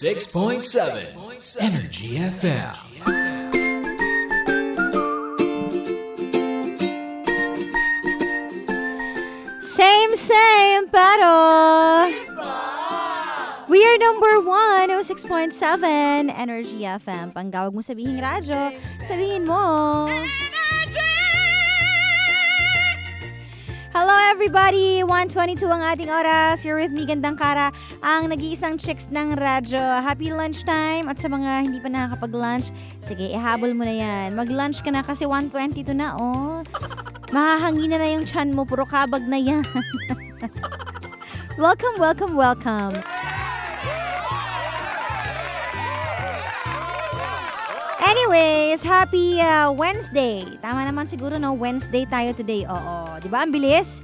6.7 Energy FM. Same, pero we are number 1, 6.7 Energy FM. Panggawag mo sabihin radyo, sabihin mo. Hello everybody! 1:22 ang ating oras. You're with me, Gandang Kara, ang nag-iisang chicks ng radyo. Happy lunchtime! At sa mga hindi pa nakakapag-lunch, sige, ihabol mo na yan. Mag-lunch ka na kasi 1:22 na, oh. Mahahangin na yung tiyan mo, puro kabag na yan. Welcome, welcome, welcome. Anyways, happy Wednesday. Tama naman siguro, no? Wednesday tayo today. Oo, di ba? Ang bilis.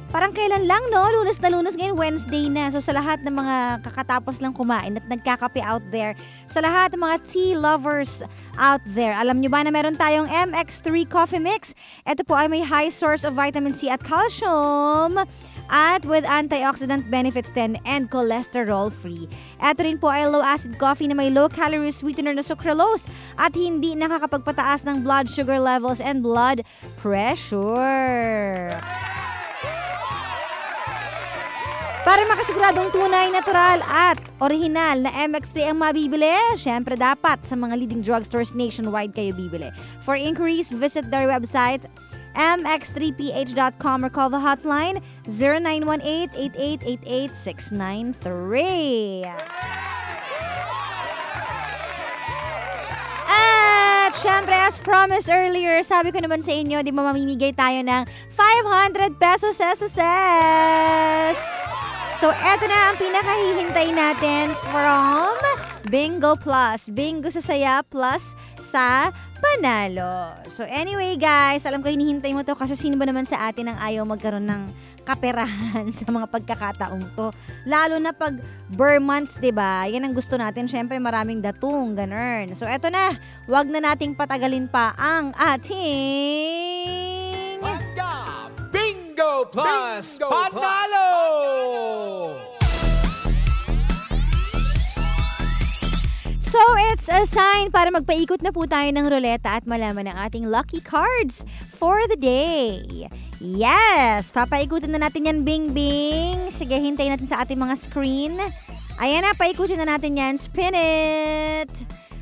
Parang kailan lang, no? Lunes na lunes, ngayon Wednesday na. So sa lahat ng mga kakatapos lang kumain at nagkakape out there, sa lahat ng mga tea lovers out there, alam nyo ba na meron tayong MX3 Coffee Mix? Ito po ay may high source of vitamin C at calcium at with antioxidant benefits din and cholesterol free. Ito rin po ay low acid coffee na may low calorie sweetener na sucralose at hindi nakakapagpataas ng blood sugar levels and blood pressure. Para makasiguradong tunay, natural at original na MX3 ang mabibili, syempre dapat sa mga leading drugstores nationwide kayo bibili. For inquiries, visit their website mx3ph.com or call the hotline 0918-8888-693. At syempre, as promised earlier, sabi ko naman sa inyo, di ba mamimigay tayo ng 500 pesos SSS. So, eto na ang pinakahihintay natin from Bingo Plus. Bingo sa saya plus sa panalo. So, anyway guys, alam ko hinihintay mo to kasi sino ba naman sa atin ang ayaw magkaroon ng kaperahan sa mga pagkakataong to. Lalo na pag Burr months, diba? Yan ang gusto natin. Syempre, maraming datong, ganun. So, eto na. Wag na nating patagalin pa ang ating... Bingo Plus Panalo! So, it's a sign para magpaikot na po tayo ng ruleta at malaman ang ating lucky cards for the day. Yes! Papaikutin na natin yan, Bing Bing. Sige, hintayin natin sa ating mga screen. Ayan na, paikutin na natin yan. Spin it!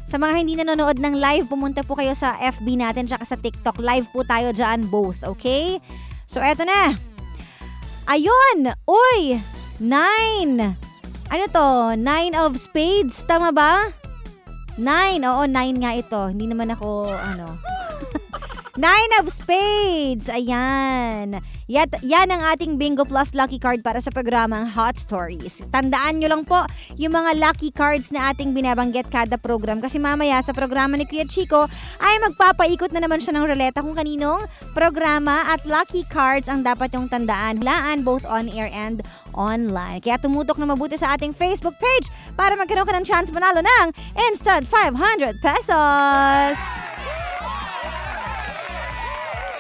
Sa mga hindi nanonood ng live, pumunta po kayo sa FB natin tsaka sa TikTok. Live po tayo dyan both, okay? So, eto na. Ayun! Uy! 9! Ano to? 9 of spades? Tama ba? 9. Oo, 9 nga ito. Hindi naman ako, 9 of spades. Ayan. Yan ang ating Bingo Plus Lucky Card para sa programang Hot Stories. Tandaan nyo lang po yung mga lucky cards na ating binabanggit kada program. Kasi mamaya sa programa ni Kuya Chico ay magpapaikot na naman siya ng ruleta kung kaninong programa at lucky cards ang dapat yung tandaan. Hulaan both on air and online. Kaya tumutok na mabuti sa ating Facebook page para magkaroon ka ng chance manalo ng instant 500 pesos.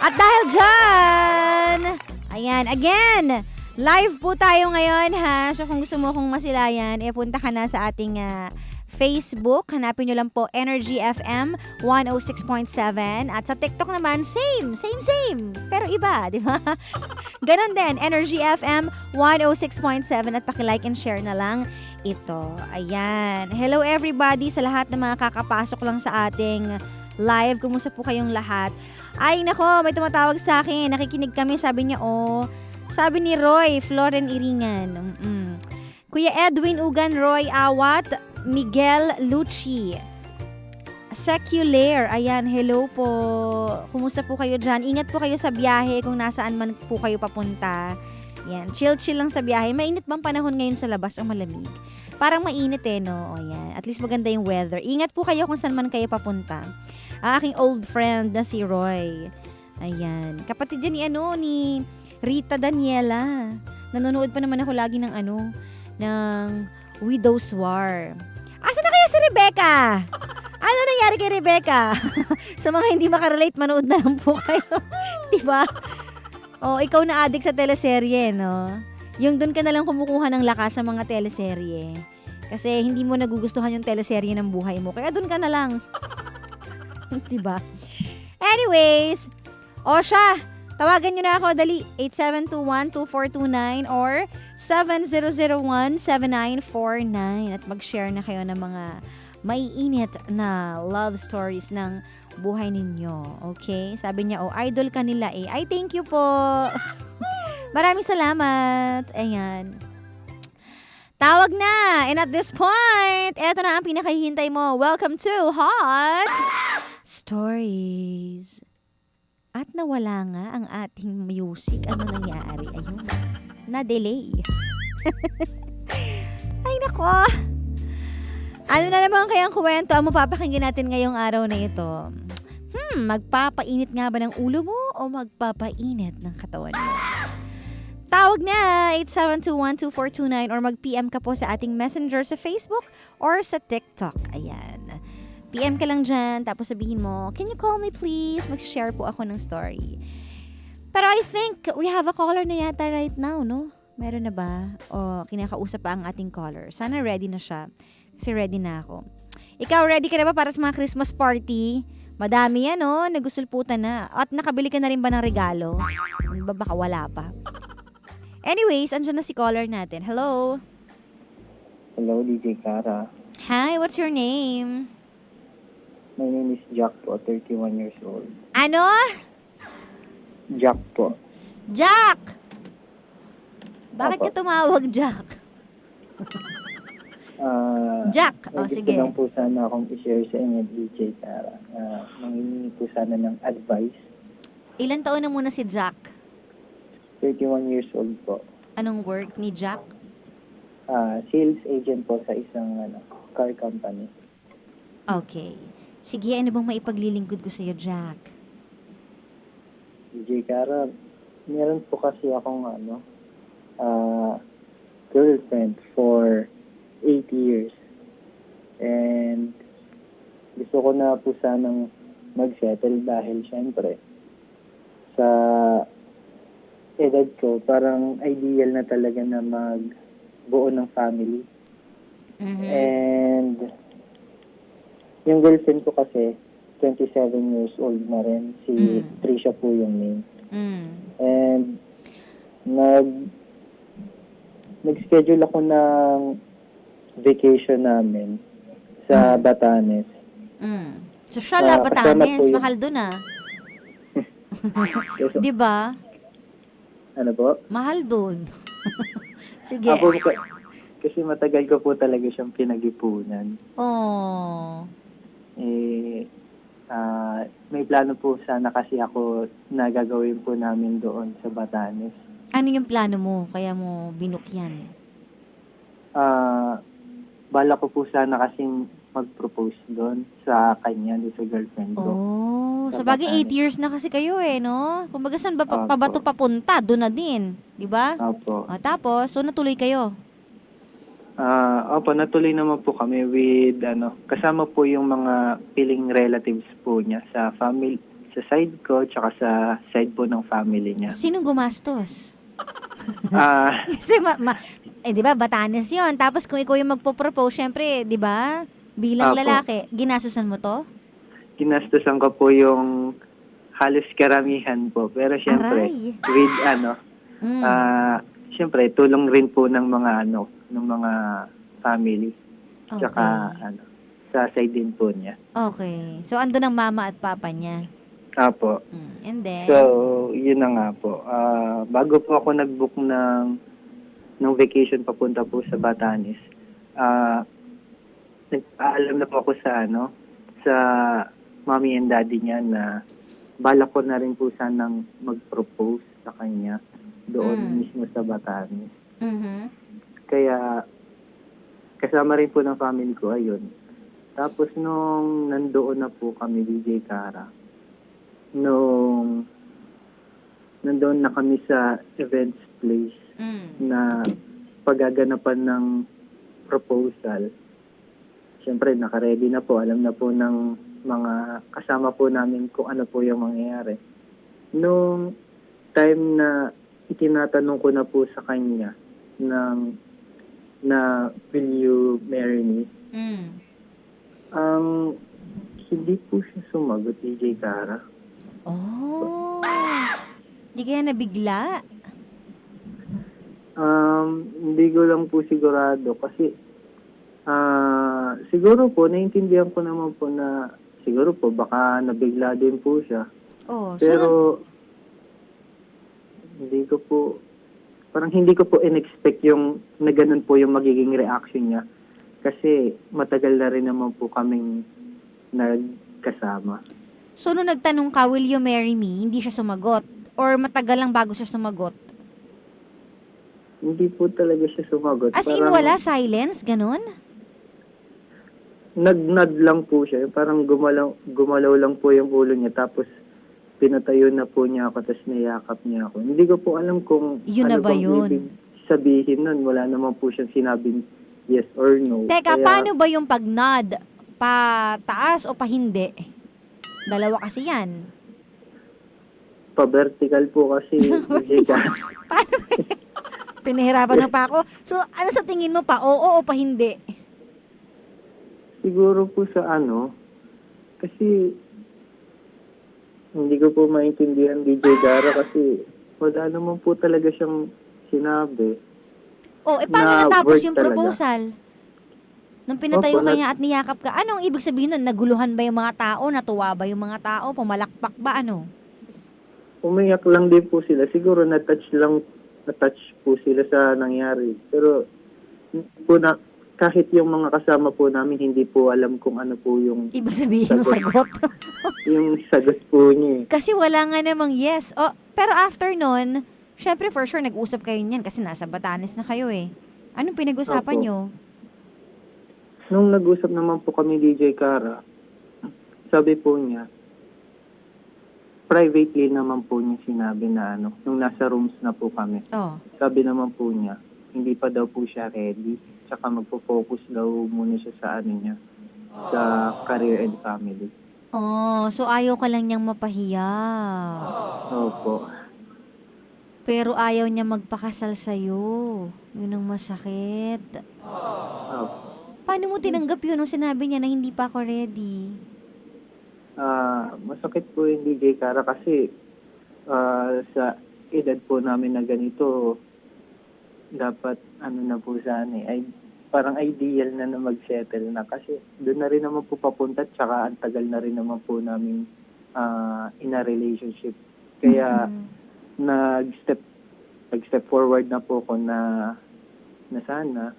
At dahil dyan, ayan, again, live po tayo ngayon ha. So kung gusto mo kong masilayan, punta ka na sa ating Facebook. Hanapin nyo lang po Energy FM 106.7. At sa TikTok naman, same. Pero iba, di ba? Ganon din, Energy FM 106.7 at paki-like and share na lang ito. Ayan. Hello everybody sa lahat ng mga kakapasok lang sa ating live. Kumusta po kayong lahat? Ay, nako, may tumatawag sa akin. Nakikinig kami, sabi niya, sabi ni Roy, Floren Iringan. Kuya Edwin Ugan, Roy Awat, Miguel Lucci, Secular. Ayan, hello po. Kumusta po kayo dyan? Ingat po kayo sa biyahe kung nasaan man po kayo papunta. Yan, chill lang sa biyahe. Mainit bang panahon ngayon sa labas o malamig? Parang mainit no? O yan, at least maganda yung weather. Ingat po kayo kung saan man kayo papunta. Aking old friend na si Roy. Ayan, kapatid yan ni Rita Daniela. Nanonood pa naman ako lagi ng Widow's War. Asa na kaya si Rebecca? Ano nangyari kay Rebecca? Sa mga hindi makarelate, manood na lang po kayo. Diba? O, ikaw na addict sa teleserye, no? Yung doon ka na lang kumukuha ng lakas sa mga teleserye. Kasi hindi mo nagugustuhan yung teleserye ng buhay mo. Kaya dun ka na lang. Diba? Anyways, o siya, tawagan nyo na ako, dali, 8721-2429 or 7001-7949 at mag-share na kayo ng mga maiinit na love stories ng buhay ninyo. Okay? Sabi niya, idol ka nila eh. Ay, thank you po. Maraming salamat. Ayan. Tawag na. And at this point, eto na ang pinakahihintay mo. Welcome to Hot Stories. At nawala nga ang ating music. Ano nangyari? Ayun. Na-delay. Ay, nako. Ano na naman kayang kwento ang mapapakinggan natin ngayong araw na ito? Magpapainit nga ba ng ulo mo o magpapainit ng katawan mo? Tawag na 8721-2429 or mag-PM ka po sa ating messenger sa Facebook or sa TikTok. Ayan. PM ka lang dyan, tapos sabihin mo, can you call me please? Mag-share po ako ng story. Pero I think we have a caller na yata right now, no? Meron na ba? O kinakausap pa ang ating caller? Sana ready na siya. Kasi ready na ako. Ikaw, ready ka na ba para sa mga Christmas party? Madami yan, no? Nagusulputan na. At nakabili ka na rin ba ng regalo? Ano ba, baka wala pa. Anyways, andyan na si caller natin. Hello? Hello, DJ Cara. Hi, what's your name? My name is Jack po, 31 years old. Ano? Jack po. Jack! Bakit Opo. ka tumawag, Jack? Jack, Gusto sige. lang po sana akong i-share sa inyo, DJ Cara. Mangingi po sana ng advice. Ilan taon na muna si Jack? 31 years old po. Anong work ni Jack? Sales agent po sa isang car company. Okay. Sige, ano bang maipaglilingkod ko sa'yo, Jack? DJ Cara, meron po kasi akong girlfriend for 8 years. And gusto ko na po sanang mag-settle dahil syempre sa edad ko, parang ideal na talaga na magbuo ng family. Mm-hmm. And yung girlfriend ko kasi 27 years old na rin. Si Trisha po yung name. And nag-schedule ako ng vacation namin sa Batanes. So, siya Batanes. kasama po Mahal dun ah. Kasi, Di ba? ano po? Mahal dun. Sige. Kasi matagal ko po talaga siyang pinag-ipunan. Oh. May plano po sana kasi ako na gagawin po namin doon sa Batanes. Ano yung plano mo? Kaya mo binook yan? Bala ko po sana kasing mag-propose doon sa kanya, doon sa girlfriend ko. Oh, Sa sa bagay Batanes. 8 years na kasi kayo eh, no? Kumbaga saan ba Opo. pabato papunta? Doon na din. Di ba? Opo. Tapos, so natuloy kayo? Opo, natuloy naman po kami with, kasama po yung mga piling relatives po niya sa family, sa side ko, tsaka sa side po ng family niya. Sinong gumastos? Ah, Kasi, di ba, Batanes yon. Tapos kung ikaw yung magpo-propose, syempre, di ba, bilang Apo. lalaki, ginasusan mo to? ginastusan ko po yung halos karamihan po. Pero syempre, Aray. with Mm. syempre, tulong rin po ng mga ng mga family. Tsaka sa side din po niya. Okay. So, ando ng mama at papa niya. Apo. And then? So, yun na nga po. Bago po ako nag-book ng vacation papunta po sa Batanes, nagpaalam na po ako sa sa mommy and daddy niya na balak ko na rin po sanang mag-propose sa kanya doon mismo sa Batanes. Mm-hmm. Kaya, kasama rin po ng family ko, ayun. Tapos nung nandoon na po kami, DJ Cara, nung nandoon na kami sa events place na paggaganapan ng proposal, siyempre naka-ready na po, alam na po ng mga kasama po namin kung ano po yung mangyayari. Nung time na itinatanong ko na po sa kanya ng na Will You Marry Me? Mm. Hindi po siya sumagot, DJ Cara. Oh. Di kaya nabigla? Hindi ko lang po sigurado kasi siguro po, naiintindihan ko naman po na siguro po baka nabigla din po siya. Oh, Pero hindi ko po in-expect yung na ganun po yung magiging reaction niya. Kasi matagal na rin naman po kaming nagkasama. so nung nagtanong ka, will you marry me? Hindi siya sumagot? Or matagal lang bago siya sumagot? Hindi po talaga siya sumagot. As in, Parang wala? Silence? Ganon? nag-nod lang po siya. Parang gumalaw lang po yung ulo niya. Tapos pinatayo na po niya ako, tapos niyakap niya ako. Hindi ko po alam kung Yun na ba bang yun? ibig sabihin nun. Wala naman po siyang sinabing yes or no. Teka, Kaya, paano ba yung pag-nod? Pa-taas o pa-hindi? Dalawa kasi yan. pa-vertical po kasi. DJ Cara. Pinahirapan na pa ako. So, ano sa tingin mo pa? Oo o pa-hindi? Siguro po sa kasi hindi ko po maintindihan DJ Cara kasi wala naman po talaga siyang sinabi. Oh, paano Na natapos word yung talaga. proposal? Nung pinatayo Opo, ka niya at niyakap ka, anong ibig sabihin nun? Naguluhan ba yung mga tao? Natuwa ba yung mga tao? Pumalakpak ba? Ano? Umiyak lang din po sila. Siguro na-touch po sila sa nangyari. Pero hindi po kahit yung mga kasama po namin, hindi po alam kung ano po yung Ibig sabihin ng sagot. yung sagot po niya. Kasi wala nga namang yes. Oh, pero after nun, syempre for sure nag-usap kayo niyan kasi nasa Batanes na kayo eh. Anong pinag-usapan Opo. nyo? Nung nag-usap naman po kami DJ Cara, sabi po niya, privately naman po niya sinabi na nung nasa rooms na po kami. Oh. Sabi naman po niya, hindi pa daw po siya ready. Tsaka magpo-focus daw muna siya sa niya, sa career and family. Oh, so ayaw ka lang niyang mapahiya. Opo. Pero ayaw niya magpakasal sa'yo. Yun ang masakit. Opo. Paano mo tinanggap yun nung sinabi niya na hindi pa ako ready? Masakit po yung DJ Cara kasi sa edad po namin na ganito, dapat na po sana ay parang ideal na mag-settle na kasi doon na rin naman po papunta tsaka ang tagal na rin naman po namin in a relationship. Kaya nag-step forward na po ko na sana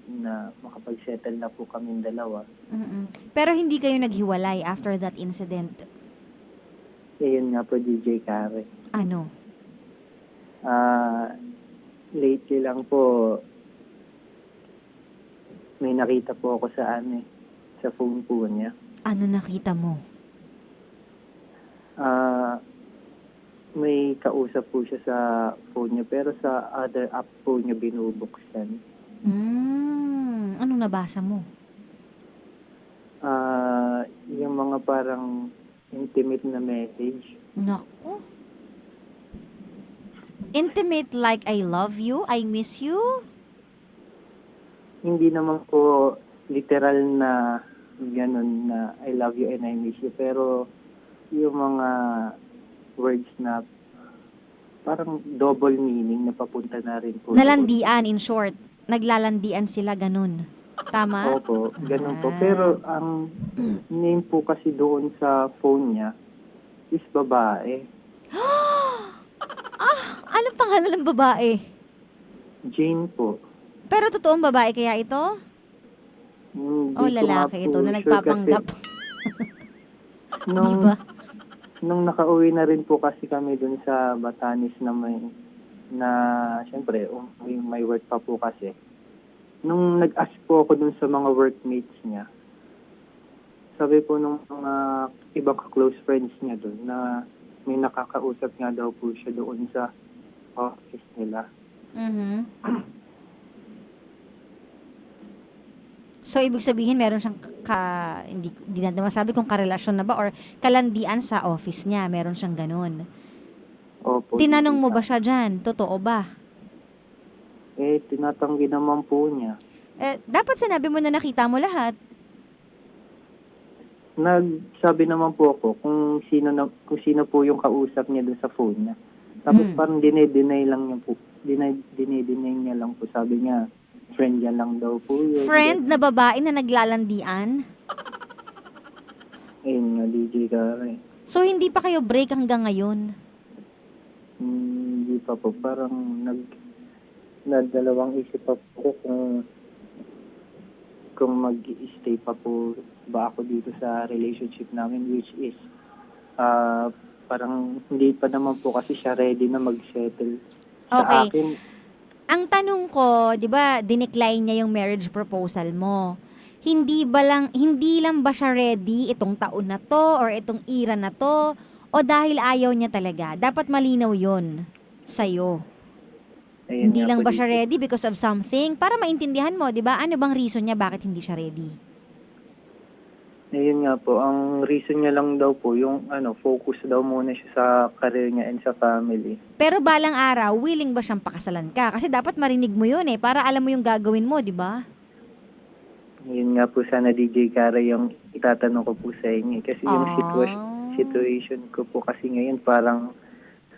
na makapag-settle na po kaming dalawa. Mm-mm. Pero hindi kayo naghiwalay after that incident? Yun nga po, DJ Kare. Ano? Lately lang po, may nakita po ako sa phone po niya. Ano nakita mo? May kausap po siya sa phone niya, pero sa other app po niya binubuksan. Anong nabasa mo? Yung mga parang intimate na message. Naku. Intimate like I love you, I miss you? Hindi naman po literal na ganun na I love you and I miss you. Pero yung mga words na parang double meaning na papunta na rin po. Nalandian, in short. Naglalandian sila, ganun. Tama? Opo, ganun po. Pero ang name po kasi doon sa phone niya is babae. Ano pangalan ng babae? Jane po. Pero totoong babae kaya ito? Hindi O ko nga lalaki po ito na sure nagpapanggap? kasi nung, Diba? nung nakauwi na rin po kasi kami dun sa Batanes na syempre may work pa po kasi. Nung nag-ask po ako dun sa mga workmates niya, sabi po nung mga ibang close friends niya dun na may nakakausap nga daw po siya doon sa office nila. Mhm. So, ibig sabihin, meron siyang hindi natin masabi kung karelasyon na ba or kalandian sa office niya. Meron siyang ganun. Opo. Tinanong mo ba siya dyan? Totoo ba? Tinatanggi naman po niya. Dapat sinabi mo na nakita mo lahat. Nagsabi naman po ako kung sino po yung kausap niya doon sa phone niya. Tapos parang dinay lang niya po. Dinay niya lang po. Sabi niya, friend niya lang daw po yun. Friend na babae na naglalandian. Ayun nga, DJ Kara. So, hindi pa kayo break hanggang ngayon? Hindi pa po. Parang nagdalawang isip pa po kung mag-stay pa po ba ako dito sa relationship namin, which is parang hindi pa naman po kasi siya ready na mag-settle sa Okay. akin. Ang tanong ko, 'di ba, dinecline niya yung marriage proposal mo. Hindi lang ba siya ready itong taon na to or itong era na to o dahil ayaw niya talaga? Dapat malinaw 'yon sa'yo. Ayun Hindi nga lang po, ba siya DJ. ready because of something? Para maintindihan mo, 'di ba? Ano bang reason niya bakit hindi siya ready? Ayun nga po, ang reason niya lang daw po, yung focus daw muna siya sa career niya and sa family. Pero balang araw, willing ba siyang pakasalan ka? Kasi dapat marinig mo 'yun para alam mo yung gagawin mo, 'di ba? Yun nga po sana, DJ Kara, yung itatanong ko po sa inyo. Kasi yung situation ko po kasi ngayon parang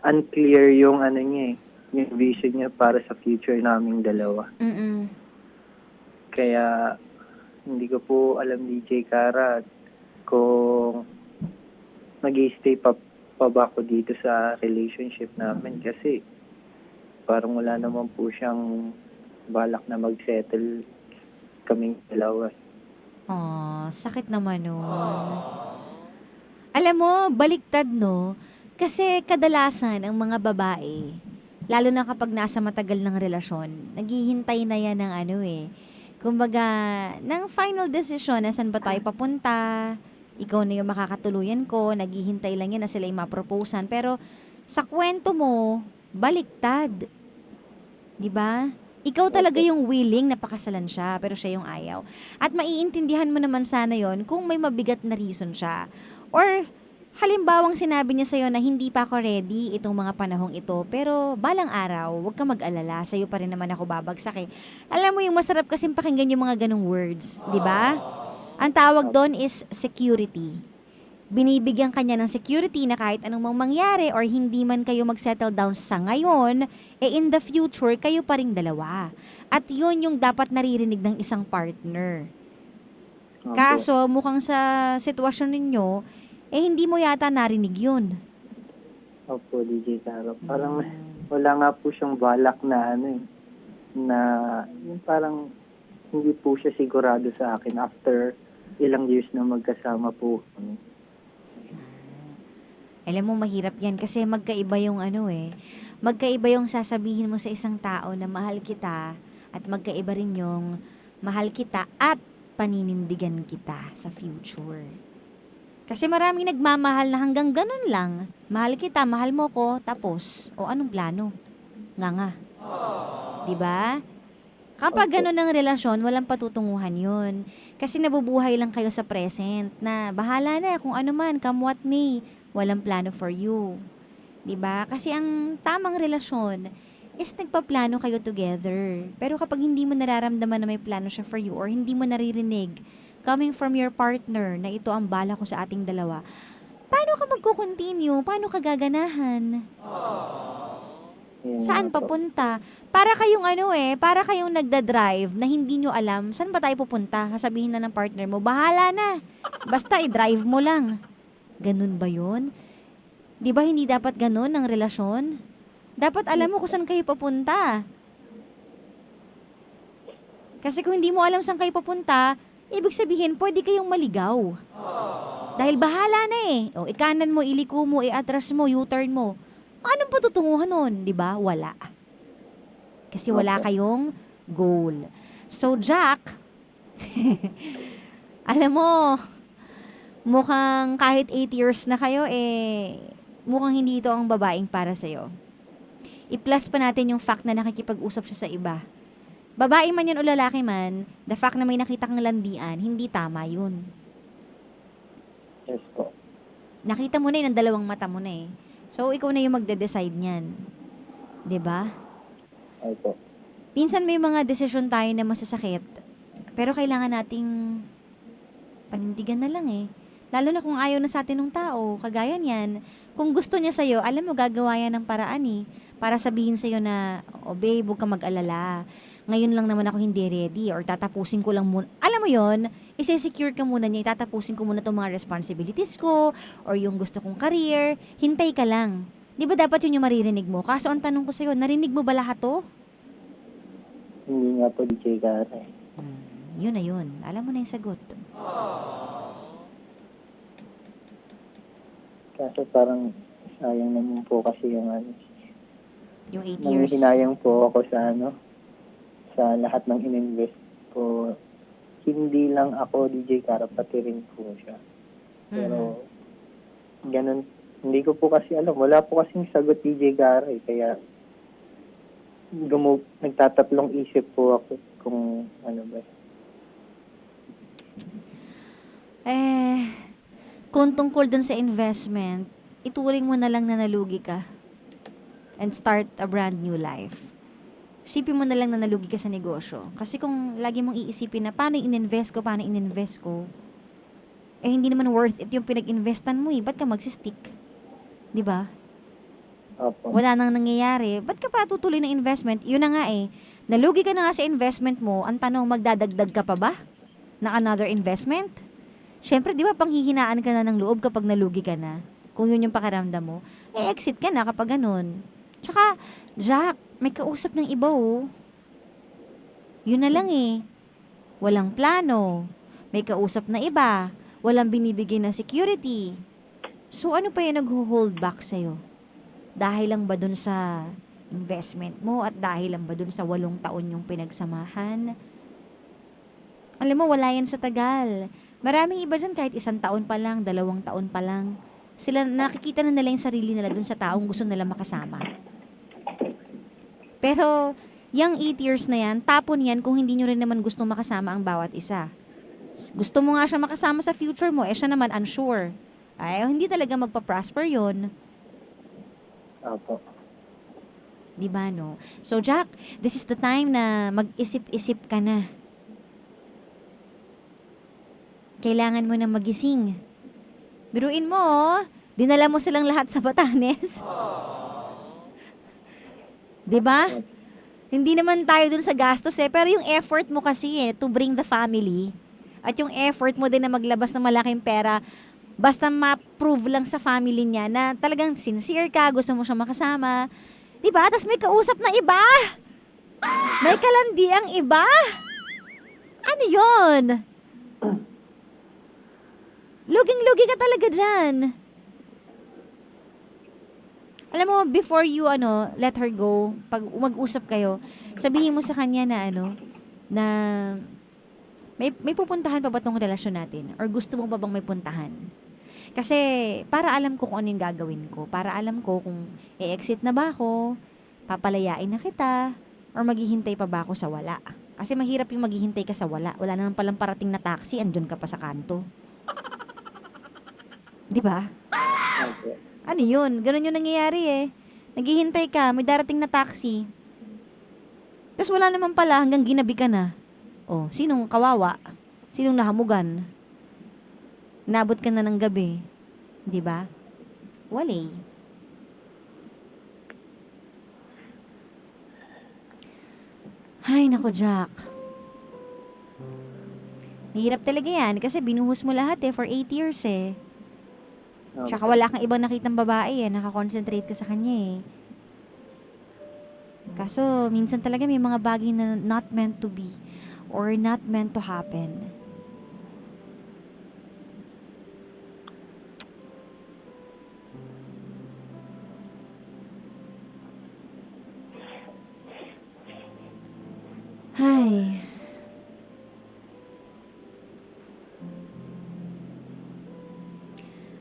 unclear yung niya yung vision niya para sa future naming dalawa. Mm. Kaya hindi ko po alam, DJ Kara, kung mag-i-stay pa ba ako dito sa relationship namin kasi parang wala naman po siyang balak na mag-settle kaming dalawa. Sakit naman nun. Alam mo, baliktad no? Kasi kadalasan ang mga babae, lalo na kapag nasa matagal ng relasyon, naghihintay na yan ng kumbaga, ng final decision na saan ba tayo papunta, ikaw na yung makakatuluyan ko, naghihintay lang yan na sila yung maproposan. Pero sa kwento mo, baliktad. 'Di ba? Ikaw talaga yung willing na pakasalan siya, pero siya yung ayaw. At maiintindihan mo naman sana yon kung may mabigat na reason siya. Or, halimbawang sinabi niya sa'yo na hindi pa ako ready itong mga panahong ito, pero balang araw, huwag ka mag-alala, sa'yo pa rin naman ako babagsak eh. Alam mo yung masarap kasing pakinggan yung mga ganong words, di ba? Ang tawag doon is security. Binibigyan kanya ng security na kahit anong mang mangyari or hindi man kayo mag-settle down sa ngayon, in the future, kayo pa ring dalawa. At yun yung dapat naririnig ng isang partner. Opo. Kaso, mukhang sa sitwasyon ninyo, hindi mo yata narinig yun. Opo, DJ Kara. Parang wala nga po siyang balak na na yung parang hindi po siya sigurado sa akin after ilang years na magkasama po kami. Alam mo, mahirap yan kasi magkaiba yung magkaiba yung sasabihin mo sa isang tao na mahal kita at magkaiba rin yung mahal kita at paninindigan kita sa future. Kasi maraming nagmamahal na hanggang ganun lang. Mahal kita, mahal mo ko, tapos, anong plano? Nga. Diba? Kapag ganun ang relasyon, walang patutunguhan yun. Kasi nabubuhay lang kayo sa present na bahala na kung ano man, come what may. Walang plano for you. 'Di ba? Kasi ang tamang relasyon is nagpaplano kayo together. Pero kapag hindi mo nararamdaman na may plano siya for you or hindi mo naririnig coming from your partner na ito ang bala ko sa ating dalawa, paano ka magko-continue? Paano ka gaganahan? Ayun Saan nga po. papunta? Para kayong para kayong nagda-drive na hindi nyo alam saan ba tayo pupunta. Sasabihin na ng partner mo, bahala na. Basta i-drive mo lang. Ganun ba yun? Di ba hindi dapat ganun ang relasyon? Dapat alam mo kung saan kayo papunta. Kasi kung hindi mo alam saan kayo papunta, ibig sabihin pwede kayong maligaw. Dahil bahala na ikanan mo, iliko mo, iatras mo, U-turn mo. Anong patutunguhan nun? Di ba? Wala. Kasi wala kayong goal. So, Jack, alam mo, mukhang kahit 8 years na kayo, mukhang hindi ito ang babaeng para sa'yo. I-plus pa natin yung fact na nakikipag-usap siya sa iba. Babae man yun o lalaki man, the fact na may nakita kang landian, hindi tama yun. Yes po. Nakita mo na yun, ang dalawang mata mo na So, ikaw na yung magde-decide niyan. 'Di ba? Opo. minsan may mga desisyon tayo na masasakit, pero kailangan nating panindigan na lang eh. Lalo na kung ayaw na sa atin ng tao, kagaya niyan. Kung gusto niya sa'yo, alam mo, gagawa yan ng paraan eh. Para sabihin sa'yo na, oh babe, huwag ka mag-alala. Ngayon lang naman ako hindi ready or tatapusin ko lang muna. Alam mo yon, isi-secure ka muna niya, tatapusin ko muna itong mga responsibilities ko or yung gusto kong career. Hintay ka lang. Di ba dapat yun yung maririnig mo? Kaso ang tanong ko sa'yo, narinig mo ba lahat to? Hindi nga po, DJ Kara. Yun na yun. Alam mo na yung sagot. Kaso parang sayang naman po kasi yung Yung 8 years. Nanghihinayang po ako sa sa lahat ng ininvest ko. Hindi lang ako, DJ Kara, pati rin po siya. Pero, ganun, hindi ko po kasi alam. Wala po kasing sagot, DJ Kara, eh. Kaya, nagtatatlong isip po ako kung ano ba. Kung tungkol dun sa investment, ituring mo na lang na nalugi ka and start a brand new life. Isipin mo na lang na nalugi ka sa negosyo. Kasi kung lagi mong iisipin na paano ininvest ko, eh hindi naman worth it yung pinag-investan mo eh. Ba't ka magsistick? Di ba? Opo. Wala nang nangyayari. Ba't ka pa tutuloy ng investment? Yun na nga eh. Nalugi ka na nga sa investment mo. Ang tanong, magdadagdag ka pa ba na another investment? Siyempre, di ba, panghihinaan ka na ng loob kapag nalugi ka na. Kung yun yung pakiramdam mo, eh, exit ka na kapag ganun. Tsaka, Jack, may kausap ng iba, oh. Yun na lang, eh. Walang plano. May kausap na iba. Walang binibigay na security. So, ano pa yung nag-hold back sa'yo? Dahil lang ba dun sa investment mo at dahil lang ba dun sa 8 taon yung pinagsamahan? Alam mo, wala yan sa tagal. Maraming iba dyan kahit 1 taon pa lang, 2 taon pa lang. Sila nakikita na nila yung sarili nila dun sa taong gusto nila makasama. Pero, yung 8 years na yan, tapon yan kung hindi nyo rin naman gusto makasama ang bawat isa. Gusto mo nga siya makasama sa future mo, eh siya naman unsure. Ay, hindi talaga magpa-prosper yun. Opo. Diba, no? So, Jack, this is the time na mag-isip-isip ka na. Kailangan mo na magising. Biruin mo, oh. Dinala mo silang lahat sa Batanes. Diba? Hindi naman tayo dun sa gastos eh. Pero yung effort mo kasi to bring the family. At yung effort mo din na maglabas ng malaking pera, basta ma-prove lang sa family niya na talagang sincere ka, gusto mo siya makasama. Diba? Tapos may kausap na iba. May kalandi ang iba. Ano yon? Luging-lugi ka talaga dyan. Alam mo, before you, let her go, pag mag-usap kayo, sabihin mo sa kanya na, na may pupuntahan pa ba tong relasyon natin? Or gusto mo ba bang may puntahan? Kasi, para alam ko kung ano yung gagawin ko. Para alam ko kung i-exit na ba ako, papalayain na kita, or maghihintay pa ba ako sa wala. Kasi mahirap yung maghihintay ka sa wala. Wala naman palang parating na taxi, andun ka pa sa kanto. Di ba? Okay. Ano yun? Ganun yung nangyayari eh. Naghihintay ka, may darating na taxi. Tapos wala naman pala, hanggang ginabi ka na. Oh, sinong kawawa? Sinong nahamugan? Nabot ka na ng gabi. Di ba? Wale. Ay, nako, Jack. Mahirap talaga yan kasi binuhos mo lahat for 8 years eh. Tsaka wala kang ibang nakitang babae eh. Nakakonsentrate ka sa kanya eh. Kaso, minsan talaga may mga bagay na not meant to be or not meant to happen. Ay.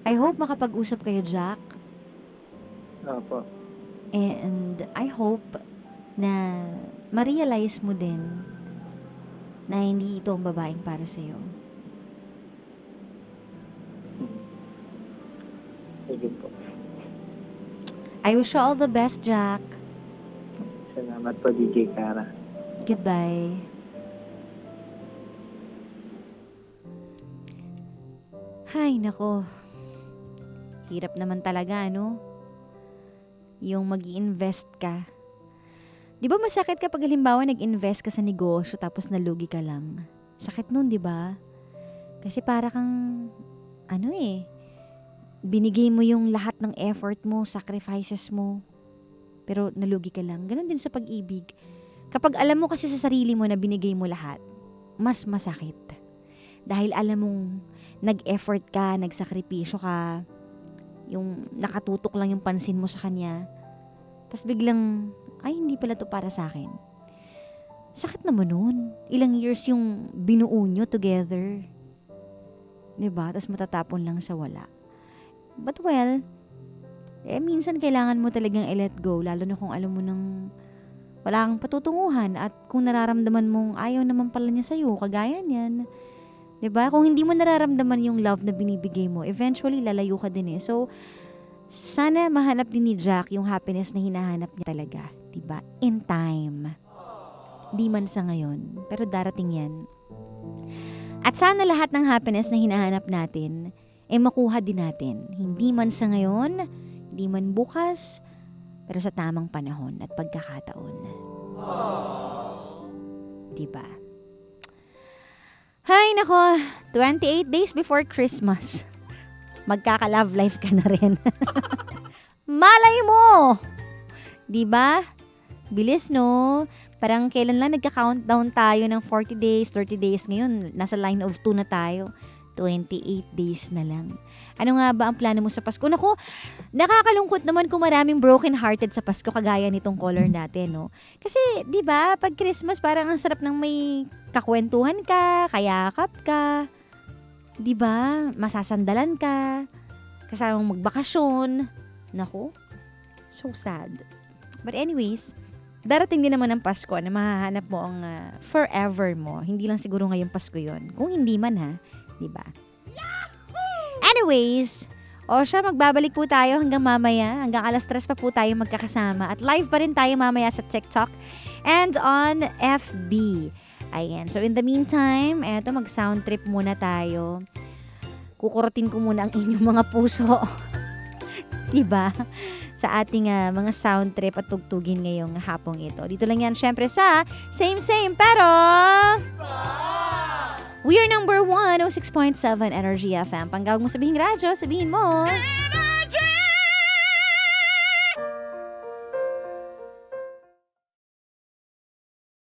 I hope makapag-usap kayo, Jack. Opo. And I hope na ma-realize mo din na hindi ito ang babaeng para sa'yo. Sige po. I wish you all the best, Jack. Salamat po, DJ Kara. Goodbye. Hay, nako. Hirap naman talaga, no? Yung mag-i-invest ka. Di ba masakit kapag halimbawa nag-invest ka sa negosyo tapos nalugi ka lang? Sakit nun, di ba? Kasi para kang, binigay mo yung lahat ng effort mo, sacrifices mo, pero nalugi ka lang. Ganon din sa pag-ibig. Kapag alam mo kasi sa sarili mo na binigay mo lahat, mas masakit. Dahil alam mong nag-effort ka, nagsakripisyo ka, yung nakatutok lang yung pansin mo sa kanya, tapos biglang, ay hindi pala to para sa akin. Sakit naman nun. Ilang years yung binuo nyo together. Diba? Tapos matatapon lang sa wala. But well, minsan kailangan mo talagang i-let go, lalo na kung alam mo nang wala kang patutunguhan at kung nararamdaman mong ayaw naman pala niya sa'yo, kagaya niyan. Diba? Kung hindi mo nararamdaman yung love na binibigay mo, eventually lalayo ka din eh. So, sana mahanap din ni Jack yung happiness na hinahanap niya talaga. Diba? In time. Di man sa ngayon. Pero darating yan. At sana lahat ng happiness na hinahanap natin, makuha din natin. Hindi man sa ngayon, hindi man bukas, pero sa tamang panahon at pagkakataon. Diba? Hay, nako, 28 days before Christmas. Magkaka-love life ka na rin. Malay mo! Diba? Bilis, no? Parang kailan lang nagka-countdown tayo ng 40 days, 30 days. Ngayon, nasa line of 2 na tayo. 28 days na lang. Ano nga ba ang plano mo sa Pasko? Naku, nakakalungkot naman kung maraming broken-hearted sa Pasko kagaya nitong caller natin, no? Kasi, di ba, pag Christmas parang ang sarap ng may kakwentuhan ka, kayakap ka, di ba? Masasandalan ka, kasamang magbakasyon. Naku, so sad. But anyways, darating din naman ang Pasko na mahahanap mo ang forever mo. Hindi lang siguro ngayong Pasko yon. Kung hindi man ha, diba? Anyways, siya, magbabalik po tayo hanggang mamaya. Hanggang alas 3 pa po tayo magkakasama. At live pa rin tayo mamaya sa TikTok and on FB. Ayan. So in the meantime, eto, mag-sound trip muna tayo. Kukurutin ko muna ang inyong mga puso. Diba? Sa ating mga sound trip at tugtugin ngayong hapong ito. Dito lang yan syempre sa Same pero we are number 106.7 Energy FM. Panggawag mo sabihing radyo, sabihin mo